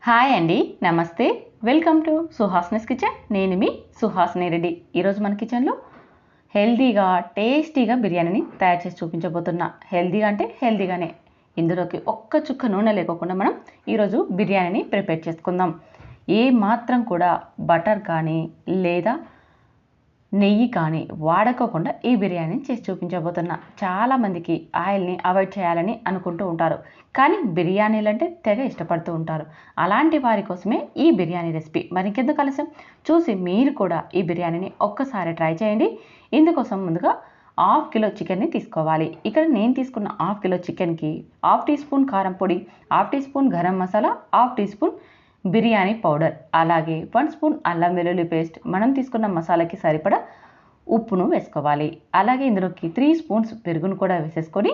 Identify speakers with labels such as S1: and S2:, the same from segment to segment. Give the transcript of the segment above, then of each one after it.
S1: Hi అండి, నమస్తే. Welcome to Suhasini's kitchen. నేను మీ సుహాస్ని రెడ్డి. ఈరోజు మన కిచెన్లో హెల్తీగా టేస్టీగా బిర్యానీని తయారు చేసి చూపించబోతున్నా. హెల్తీగా అంటే హెల్తీగానే, ఇందులోకి ఒక్క చుక్క నూనె లేకోకుండా మనం ఈరోజు బిర్యానీని ప్రిపేర్ చేసుకుందాం. ఏ మాత్రం కూడా బటర్ కానీ లేదా నెయ్యి కానీ వాడకోకుండా ఈ బిర్యానీని చేసి చూపించబోతున్నా. చాలామందికి ఆయిల్ని అవాయిడ్ చేయాలని అనుకుంటూ ఉంటారు, కానీ బిర్యానీలు అంటే తెగ ఇష్టపడుతూ ఉంటారు. అలాంటి వారి కోసమే ఈ బిర్యానీ రెసిపీ. మరి ఇంకెందుకు ఆలస్యం, చూసి మీరు కూడా ఈ బిర్యానీని ఒక్కసారి ట్రై చేయండి. ఇందుకోసం ముందుగా హాఫ్ కిలో చికెన్ని తీసుకోవాలి. ఇక్కడ నేను తీసుకున్న హాఫ్ కిలో చికెన్కి హాఫ్ టీ స్పూన్ కారం పొడి, half teaspoon garam masala, half teaspoon biryani powder, అలాగే 1 స్పూన్ అల్లం వెల్లుల్లి పేస్ట్, మనం తీసుకున్న మసాలాకి సరిపడా ఉప్పును వేసుకోవాలి. అలాగే ఇందులోకి 3 స్పూన్స్ పెరుగును కూడా వేసేసుకొని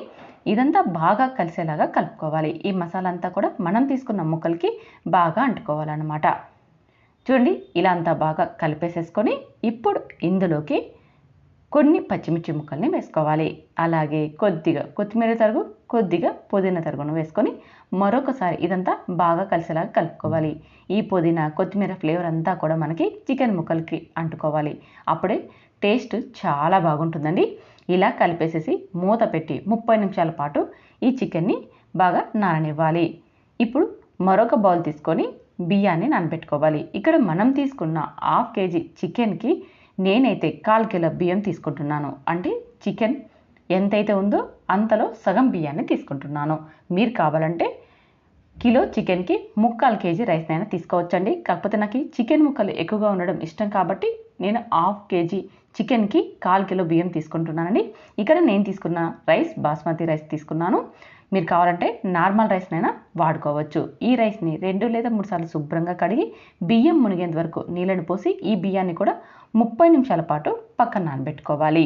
S1: ఇదంతా బాగా కలిసేలాగా కలుపుకోవాలి. ఈ మసాలా అంతా కూడా మనం తీసుకున్న ముక్కలకి బాగా అంటుకోవాలన్నమాట. చూడండి, ఇలా అంతా బాగా కలిపేసేసుకొని ఇప్పుడు ఇందులోకి కొన్ని పచ్చిమిర్చి ముక్కల్ని వేసుకోవాలి. అలాగే కొద్దిగా కొత్తిమీర తరుగు, కొద్దిగా పుదీనా తరుగును వేసుకొని మరొకసారి ఇదంతా బాగా కలిసేలాగా కలుపుకోవాలి. ఈ పుదీనా కొత్తిమీర ఫ్లేవర్ అంతా కూడా మనకి చికెన్ ముక్కలకి అంటుకోవాలి. అప్పుడే టేస్ట్ చాలా బాగుంటుందండి. ఇలా కలిపేసేసి మూత పెట్టి 30 నిమిషాల పాటు ఈ చికెన్ని బాగా నాననివ్వాలి. ఇప్పుడు మరొక బౌల్ తీసుకొని బియ్యాన్ని నానబెట్టుకోవాలి. ఇక్కడ మనం తీసుకున్న హాఫ్ కేజీ చికెన్కి నేనైతే 1/4 కిలో బియ్యం తీసుకుంటున్నాను. అంటే చికెన్ ఎంతైతే ఉందో అంతలో సగం బియ్యాన్ని తీసుకుంటున్నాను. మీరు కావాలంటే కిలో చికెన్కి 3/4 కేజీ రైస్నైనా తీసుకోవచ్చండి. కాకపోతే నాకు చికెన్ ముక్కలు ఎక్కువగా ఉండడం ఇష్టం కాబట్టి నేను హాఫ్ కేజీ చికెన్కి 1/4 కిలో బియ్యం తీసుకుంటున్నానండి. ఇక్కడ నేను తీసుకున్న రైస్ బాస్మతి రైస్ తీసుకున్నాను. మీరు కావాలంటే నార్మల్ రైస్నైనా వాడుకోవచ్చు. ఈ రైస్ని 2 లేదా 3 సార్లు శుభ్రంగా కడిగి బియ్యం మునిగేంత వరకు నీళ్ళని పోసి ఈ బియ్యాన్ని కూడా 30 నిమిషాల పాటు పక్కన నానబెట్టుకోవాలి.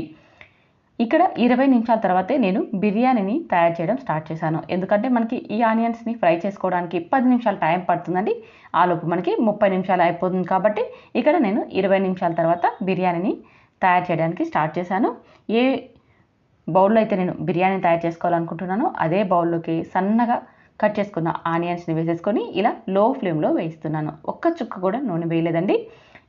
S1: ఇక్కడ 20 నిమిషాల తర్వాతే నేను బిర్యానీని తయారు చేయడం స్టార్ట్ చేశాను. ఎందుకంటే మనకి ఈ ఆనియన్స్ని ఫ్రై చేసుకోవడానికి 10 నిమిషాలు టైం పడుతుందండి. ఆలోపు మనకి 30 నిమిషాలు అయిపోతుంది కాబట్టి ఇక్కడ నేను 20 నిమిషాల తర్వాత బిర్యానీని తయారు చేయడానికి స్టార్ట్ చేశాను. ఏ బౌల్లో అయితే నేను బిర్యానీ తయారు చేసుకోవాలనుకుంటున్నానో అదే బౌల్లోకి సన్నగా కట్ చేసుకున్న ఆనియన్స్ని వేసేసుకొని ఇలా లో ఫ్లేమ్లో వేయిస్తున్నాను. ఒక్క చుక్క కూడా నూనె వేయలేదండి.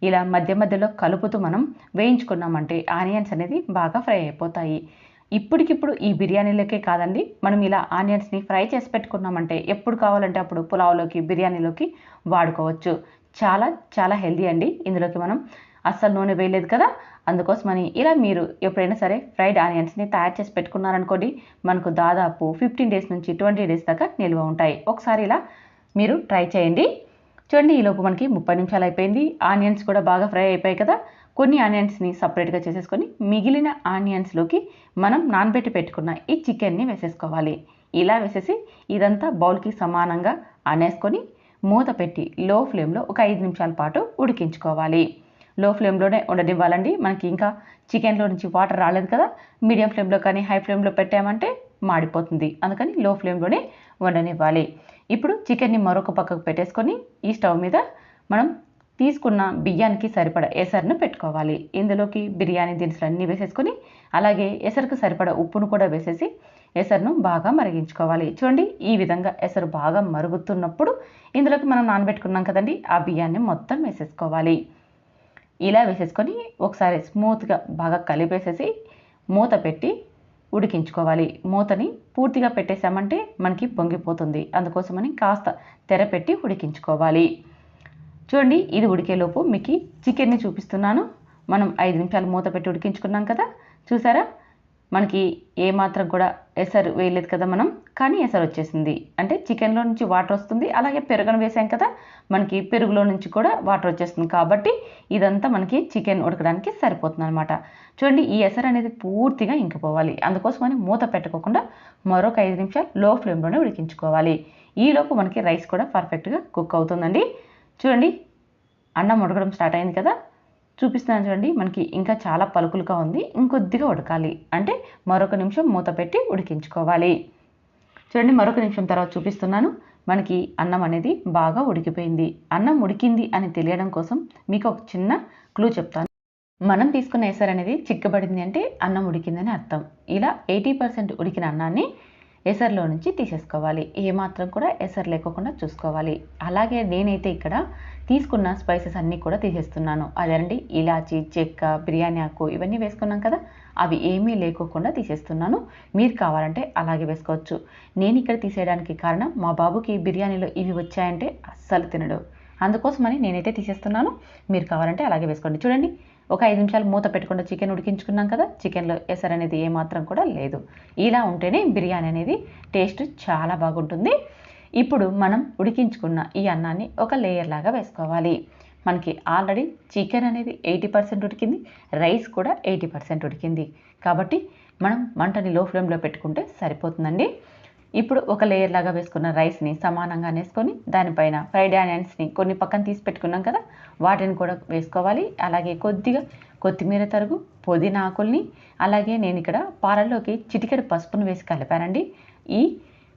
S1: ఇలా మధ్య మధ్యలో కలుపుతూ మనం వేయించుకున్నామంటే ఆనియన్స్ అనేది బాగా ఫ్రై అయిపోతాయి. ఇప్పటికిప్పుడు ఈ బిర్యానీలోకే కాదండి, మనం ఇలా ఆనియన్స్ని ఫ్రై చేసి పెట్టుకున్నామంటే ఎప్పుడు కావాలంటే అప్పుడు పులావ్లోకి బిర్యానీలోకి వాడుకోవచ్చు. చాలా చాలా హెల్దీ అండి. ఇందులోకి మనం అస్సలు నూనె వేయలేదు కదా, అందుకోసమని ఇలా మీరు ఎప్పుడైనా సరే ఫ్రైడ్ ఆనియన్స్ని తయారు చేసి పెట్టుకున్నారనుకోండి, మనకు దాదాపు 15 డేస్ నుంచి 20 డేస్ దాకా నిల్వ ఉంటాయి. ఒకసారి ఇలా మీరు ట్రై చేయండి. చూడండి, ఈలోపు మనకి 30 నిమిషాలు అయిపోయింది. ఆనియన్స్ కూడా బాగా ఫ్రై అయిపోయాయి కదా. కొన్ని ఆనియన్స్ని సపరేట్గా చేసేసుకొని మిగిలిన ఆనియన్స్లోకి మనం నానబెట్టి పెట్టుకున్న ఈ చికెన్ని వేసేసుకోవాలి. ఇలా వేసేసి ఇదంతా బౌల్కి సమానంగా అనేసుకొని మూత పెట్టి లో ఫ్లేమ్లో ఒక 5 నిమిషాల పాటు ఉడికించుకోవాలి. లో ఫ్లేమ్లోనే ఉండనివ్వాలండి. మనకి ఇంకా చికెన్లో నుంచి వాటర్ రాలేదు కదా. మీడియం ఫ్లేమ్లో కానీ హై ఫ్లేమ్లో పెట్టామంటే మాడిపోతుంది. అందుకని లో ఫ్లేమ్లోనే ఉండనివ్వాలి. ఇప్పుడు చికెన్ని మరొక పక్కకు పెట్టేసుకొని ఈ స్టవ్ మీద మనం తీసుకున్న బియ్యానికి సరిపడా ఎసరును పెట్టుకోవాలి. ఇందులోకి బిర్యానీ దినుసులు అన్నీ వేసేసుకొని అలాగే ఎసరుకు సరిపడా ఉప్పును కూడా వేసేసి ఎసరును బాగా మరిగించుకోవాలి. చూడండి, ఈ విధంగా ఎసరు బాగా మరుగుతున్నప్పుడు ఇందులోకి మనం నానబెట్టుకున్నాం కదండి, ఆ బియ్యాన్ని మొత్తం వేసేసుకోవాలి. ఇలా వేసేసుకొని ఒకసారి స్మూత్గా బాగా కలిపేసేసి మూత పెట్టి ఉడికించుకోవాలి. మూతని పూర్తిగా పెట్టేసామంటే మనకి పొంగిపోతుంది. అందుకోసమని కాస్త తెర పెట్టి ఉడికించుకోవాలి. చూడండి, ఇది ఉడికేలోపు మీకు చికెన్ని చూపిస్తున్నాను. మనం 5 నిమిషాలు మూత పెట్టి ఉడికించుకున్నాం కదా, చూసారా మనకి ఏమాత్రం కూడా ఎసరు వేయలేదు కదా మనం, కానీ ఎసరు వచ్చేసింది. అంటే చికెన్లో నుంచి వాటర్ వస్తుంది. అలాగే పెరుగును వేసాం కదా, మనకి పెరుగులో నుంచి కూడా వాటర్ వచ్చేస్తుంది. కాబట్టి ఇదంతా మనకి చికెన్ ఉడకడానికి సరిపోతుంది అనమాట. చూడండి, ఈ ఎసరు అనేది పూర్తిగా ఇంకిపోవాలి. అందుకోసమని మూత పెట్టకోకుండా మరొక 5 నిమిషాలు లో ఫ్లేమ్లోనే ఉడికించుకోవాలి. ఈలోపు మనకి రైస్ కూడా పర్ఫెక్ట్గా కుక్ అవుతుందండి. చూడండి, అన్నం ఉడకడం స్టార్ట్ అయింది కదా, చూపిస్తున్నాను చూడండి. మనకి ఇంకా చాలా పలుకులుగా ఉంది, ఇంకొద్దిగా ఉడకాలి. అంటే మరొక నిమిషం మూత పెట్టి ఉడికించుకోవాలి. చూడండి, మరొక నిమిషం తర్వాత చూపిస్తున్నాను. మనకి అన్నం అనేది బాగా ఉడికిపోయింది. అన్నం ఉడికింది అని తెలియడం కోసం మీకు ఒక చిన్న క్లూ చెప్తాను. మనం తీసుకున్న ఎసరు అనేది చిక్కబడింది అంటే అన్నం ఉడికిందని అర్థం. ఇలా 80% ఉడికిన అన్నాన్ని ఎసరులో నుంచి తీసేసుకోవాలి. ఏమాత్రం కూడా ఎసరు లేకోకుండా చూసుకోవాలి. అలాగే నేనైతే ఇక్కడ తీసుకున్న స్పైసెస్ అన్నీ కూడా తీసేస్తున్నాను. అదేనండి ఇలాచి, చెక్క, బిర్యానీ ఆకు ఇవన్నీ వేసుకున్నాం కదా, అవి ఏమీ లేకోకుండా తీసేస్తున్నాను. మీరు కావాలంటే అలాగే వేసుకోవచ్చు. నేను ఇక్కడ తీసేయడానికి కారణం మా బాబుకి బిర్యానీలో ఇవి వచ్చాయంటే అస్సలు తినడు. అందుకోసమని నేనైతే తీసేస్తున్నాను. మీరు కావాలంటే అలాగే వేసుకోండి. చూడండి, ఒక 5 నిమిషాలు మూత పెట్టకుండా చికెన్ ఉడికించుకున్నాం కదా, చికెన్లో ఎసరు అనేది ఏమాత్రం కూడా లేదు. ఇలా ఉంటేనే బిర్యానీ అనేది టేస్ట్ చాలా బాగుంటుంది. ఇప్పుడు మనం ఉడికించుకున్న ఈ అన్నాన్ని ఒక లేయర్ లాగా వేసుకోవాలి. మనకి ఆల్రెడీ చికెన్ అనేది 80% ఉడికింది, రైస్ కూడా 80% ఉడికింది. కాబట్టి మనం మంటని లో ఫ్లేమ్లో పెట్టుకుంటే సరిపోతుందండి. ఇప్పుడు ఒక లేయర్ లాగా వేసుకున్న రైస్ని సమానంగా వేసుకొని దానిపైన ఫ్రైడ్ ఆనియన్స్ని కొన్ని పక్కన తీసి పెట్టుకున్నాం కదా, వాటిని కూడా వేసుకోవాలి. అలాగే కొద్దిగా కొత్తిమీర తరుగు, పుదీనా ఆకుల్ని, అలాగే నేను ఇక్కడ పాలల్లోకి చిటికెడు పసుపును వేసి కలిపానండి. ఈ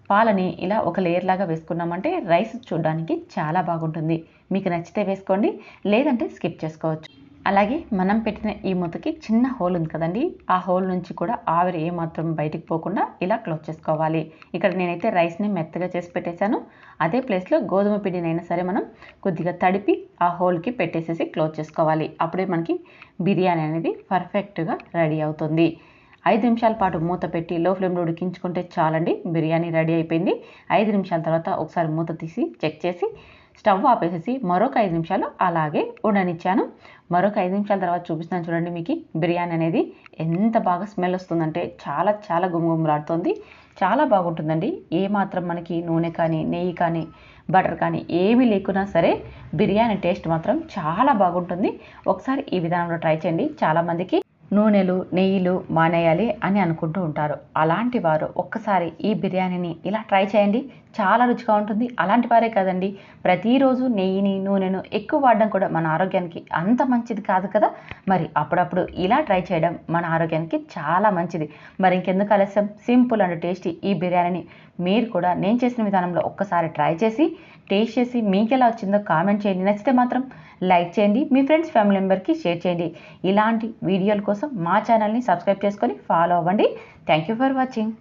S1: పాలని ఇలా ఒక లేయర్ లాగా వేసుకున్నామంటే రైస్ చూడడానికి చాలా బాగుంటుంది. మీకు నచ్చితే వేసుకోండి, లేదంటే స్కిప్ చేసుకోవచ్చు. అలాగే మనం పెట్టిన ఈ మూతకి చిన్న హోల్ ఉంది కదండి, ఆ హోల్ నుంచి కూడా ఆవిరి ఏమాత్రం బయటికి పోకుండా ఇలా క్లోజ్ చేసుకోవాలి. ఇక్కడ నేనైతే రైస్ని మెత్తగా చేసి పెట్టేశాను. అదే ప్లేస్లో గోధుమ పిండినైనా సరే మనం కొద్దిగా తడిపి ఆ హోల్కి పెట్టేసేసి క్లోజ్ చేసుకోవాలి. అప్పుడే మనకి బిర్యానీ అనేది పర్ఫెక్ట్గా రెడీ అవుతుంది. 5 నిమిషాల పాటు మూత పెట్టి లో ఫ్లేమ్లో ఉడికించుకుంటే చాలండి, బిర్యానీ రెడీ అయిపోయింది. 5 నిమిషాల తర్వాత ఒకసారి మూత తీసి చెక్ చేసి స్టవ్ ఆపేసేసి మరొక 5 నిమిషాలు అలాగే ఉండనిచ్చాను. మరొక 5 నిమిషాల తర్వాత చూపిస్తున్నాను చూడండి, మీకు బిర్యానీ అనేది ఎంత బాగా స్మెల్ వస్తుందంటే చాలా చాలా గుమగుమలాడుతుంది. చాలా బాగుంటుందండి. ఏమాత్రం మనకి నూనె కానీ, నెయ్యి కానీ, బటర్ కానీ ఏమీ లేకున్నా సరే బిర్యానీ టేస్ట్ మాత్రం చాలా బాగుంటుంది. ఒకసారి ఈ విధానంలో ట్రై చేయండి. చాలామందికి నూనెలు, నెయ్యిలు మానేయాలి అని అనుకుంటూ ఉంటారు. అలాంటి వారు ఒక్కసారి ఈ బిర్యానీని ఇలా ట్రై చేయండి, చాలా రుచిగా ఉంటుంది. అలాంటి వారే కదండి, ప్రతిరోజు నెయ్యిని, నూనెను ఎక్కువ వాడడం కూడా మన ఆరోగ్యానికి అంత మంచిది కాదు కదా. మరి అప్పుడప్పుడు ఇలా ట్రై చేయడం మన ఆరోగ్యానికి చాలా మంచిది. మరి ఇంకెందుకు ఆలస్యం, సింపుల్ అండ్ టేస్టీ ఈ బిర్యానీని మీరు కూడా నేను చేసిన విధానంలో ఒక్కసారి ట్రై చేసి టేస్ట్ చేసి మీకు ఎలా వచ్చిందో కామెంట్ చేయండి. నచ్చితే మాత్రం లైక్ చేయండి, మీ ఫ్రెండ్స్, ఫ్యామిలీ మెంబర్కి షేర్ చేయండి. ఇలాంటి వీడియోల కోసం మా ఛానల్ని సబ్స్క్రైబ్ చేసుకొని ఫాలో అవ్వండి. Thank you for watching.